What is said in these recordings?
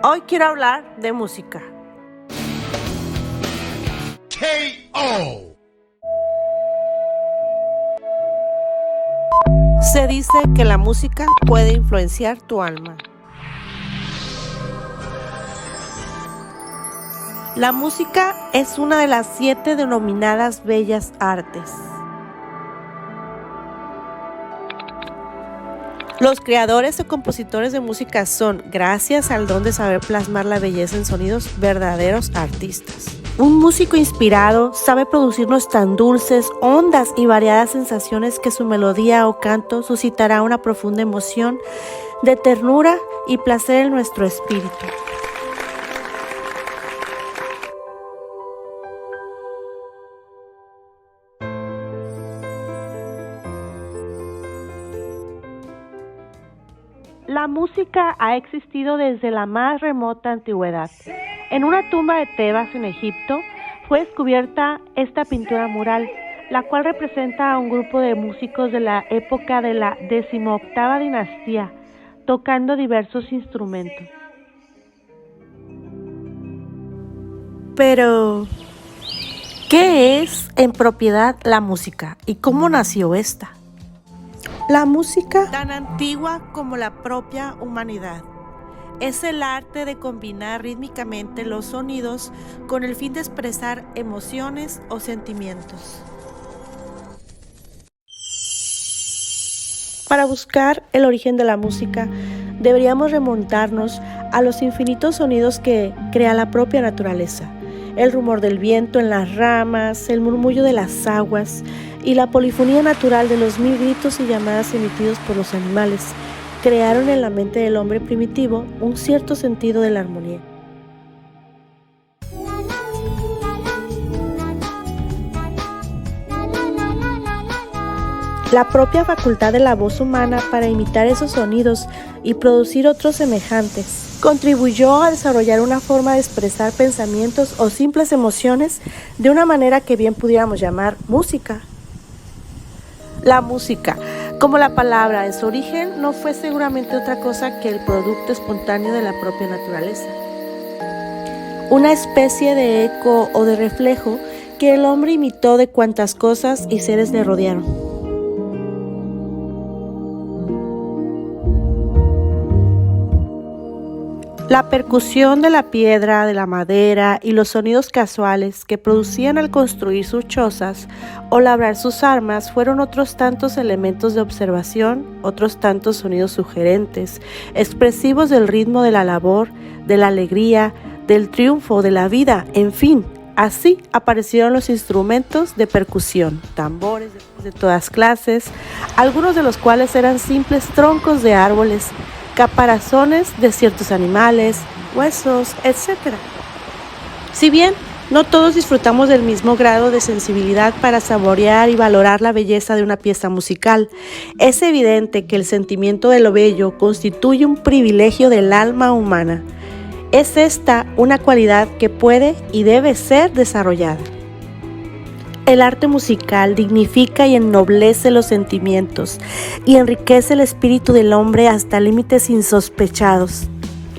Hoy quiero hablar de música. K.O. Se dice que la música puede influenciar tu alma. La música es una de las 7 denominadas bellas artes. Los creadores o compositores de música son, gracias al don de saber plasmar la belleza en sonidos, verdaderos artistas. Un músico inspirado sabe producirnos tan dulces, hondas y variadas sensaciones que su melodía o canto suscitará una profunda emoción de ternura y placer en nuestro espíritu. La música ha existido desde la más remota antigüedad. En una tumba de Tebas, en Egipto, fue descubierta esta pintura mural, la cual representa a un grupo de músicos de la época de la 18ª dinastía, tocando diversos instrumentos. Pero, ¿qué es en propiedad la música y cómo nació esta? La música, tan antigua como la propia humanidad, es el arte de combinar rítmicamente los sonidos con el fin de expresar emociones o sentimientos. Para buscar el origen de la música, deberíamos remontarnos a los infinitos sonidos que crea la propia naturaleza. El rumor del viento en las ramas, el murmullo de las aguas y la polifonía natural de los 1000 gritos y llamadas emitidos por los animales crearon en la mente del hombre primitivo un cierto sentido de la armonía. La propia facultad de la voz humana para imitar esos sonidos y producir otros semejantes contribuyó a desarrollar una forma de expresar pensamientos o simples emociones de una manera que bien pudiéramos llamar música. La música, como la palabra en su origen, no fue seguramente otra cosa que el producto espontáneo de la propia naturaleza. Una especie de eco o de reflejo que el hombre imitó de cuantas cosas y seres le rodearon. La percusión de la piedra, de la madera y los sonidos casuales que producían al construir sus chozas o labrar sus armas fueron otros tantos elementos de observación, otros tantos sonidos sugerentes, expresivos del ritmo de la labor, de la alegría, del triunfo, de la vida, en fin. Así aparecieron los instrumentos de percusión, tambores de todas clases, algunos de los cuales eran simples troncos de árboles, caparazones de ciertos animales, huesos, etc. Si bien no todos disfrutamos del mismo grado de sensibilidad para saborear y valorar la belleza de una pieza musical, es evidente que el sentimiento de lo bello constituye un privilegio del alma humana. Es esta una cualidad que puede y debe ser desarrollada. El arte musical dignifica y ennoblece los sentimientos y enriquece el espíritu del hombre hasta límites insospechados.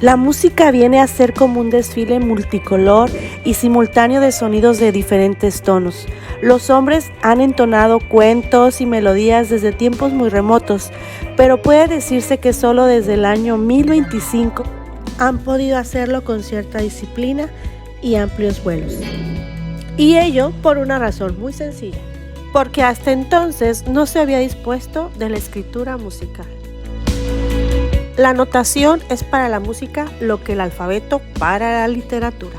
La música viene a ser como un desfile multicolor y simultáneo de sonidos de diferentes tonos. Los hombres han entonado cuentos y melodías desde tiempos muy remotos, pero puede decirse que solo desde el año 1025 han podido hacerlo con cierta disciplina y amplios vuelos. Y ello por una razón muy sencilla, porque hasta entonces no se había dispuesto de la escritura musical. La notación es para la música lo que el alfabeto para la literatura.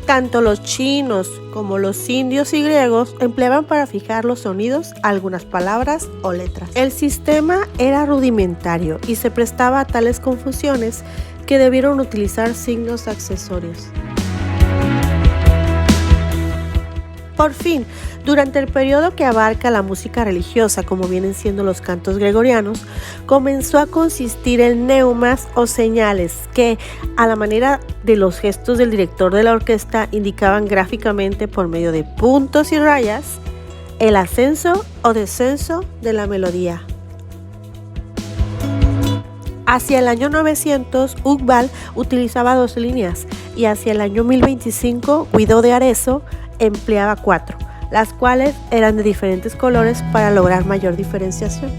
Tanto los chinos como los indios y griegos empleaban para fijar los sonidos algunas palabras o letras. El sistema era rudimentario y se prestaba a tales confusiones que debieron utilizar signos accesorios. Por fin, durante el periodo que abarca la música religiosa, como vienen siendo los cantos gregorianos, comenzó a consistir en neumas o señales que, a la manera de los gestos del director de la orquesta, indicaban gráficamente por medio de puntos y rayas el ascenso o descenso de la melodía. Hacia el año 900, Uqbal utilizaba 2 líneas y hacia el año 1025, Guido de Arezzo empleaba 4, las cuales eran de diferentes colores para lograr mayor diferenciación.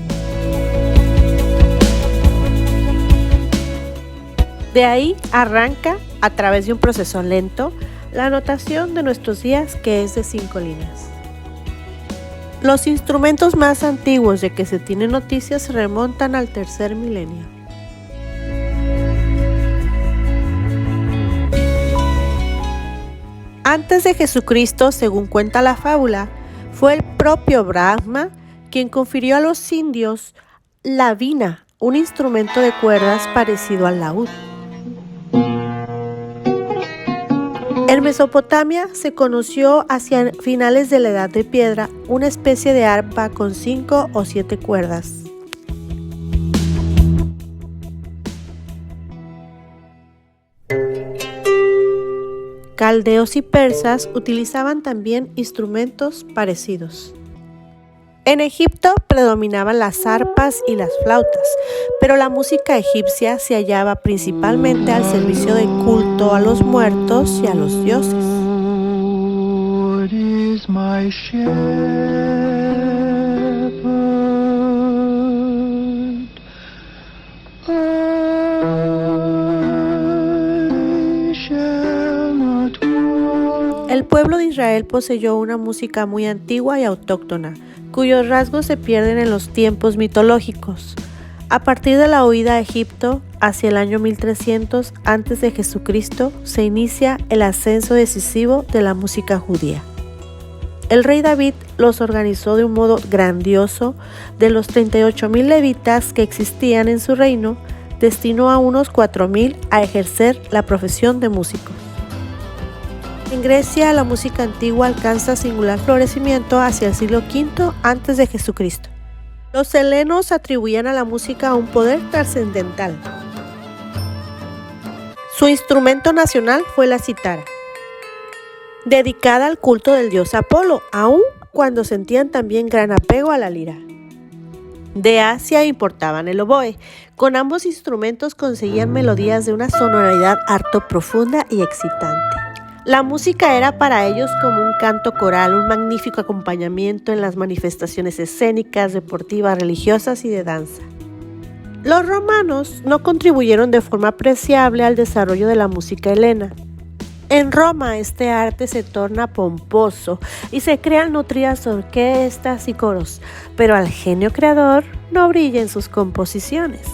De ahí arranca, a través de un proceso lento, la notación de nuestros días, que es de 5 líneas. Los instrumentos más antiguos de que se tiene noticias se remontan al tercer milenio. Antes de Jesucristo, según cuenta la fábula, fue el propio Brahma quien confirió a los indios la vina, un instrumento de cuerdas parecido al laúd. En Mesopotamia se conoció hacia finales de la Edad de Piedra una especie de arpa con 5 o 7 cuerdas. Caldeos y persas utilizaban también instrumentos parecidos. En Egipto predominaban las arpas y las flautas, pero la música egipcia se hallaba principalmente al servicio de culto a los muertos y a los dioses. El pueblo de Israel poseyó una música muy antigua y autóctona, cuyos rasgos se pierden en los tiempos mitológicos. A partir de la huida a Egipto, hacia el año 1300 a.C., se inicia el ascenso decisivo de la música judía. El rey David los organizó de un modo grandioso. De los 38,000 levitas que existían en su reino, destinó a unos 4,000 a ejercer la profesión de músicos. En Grecia, la música antigua alcanza singular florecimiento hacia el siglo V a.C. Los helenos atribuían a la música un poder trascendental. Su instrumento nacional fue la cítara, dedicada al culto del dios Apolo, aun cuando sentían también gran apego a la lira. De Asia importaban el oboe. Con ambos instrumentos conseguían melodías de una sonoridad harto profunda y excitante. La música era para ellos como un canto coral, un magnífico acompañamiento en las manifestaciones escénicas, deportivas, religiosas y de danza. Los romanos no contribuyeron de forma apreciable al desarrollo de la música helena. En Roma este arte se torna pomposo y se crean nutridas orquestas y coros, pero al genio creador no brilla en sus composiciones.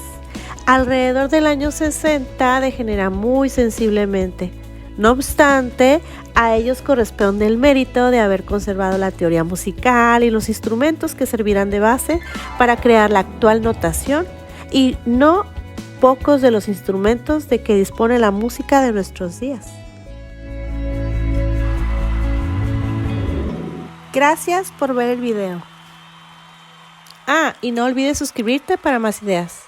Alrededor del año 60 degenera muy sensiblemente. No obstante, a ellos corresponde el mérito de haber conservado la teoría musical y los instrumentos que servirán de base para crear la actual notación, y no pocos de los instrumentos de que dispone la música de nuestros días. Gracias por ver el video. Y no olvides suscribirte para más ideas.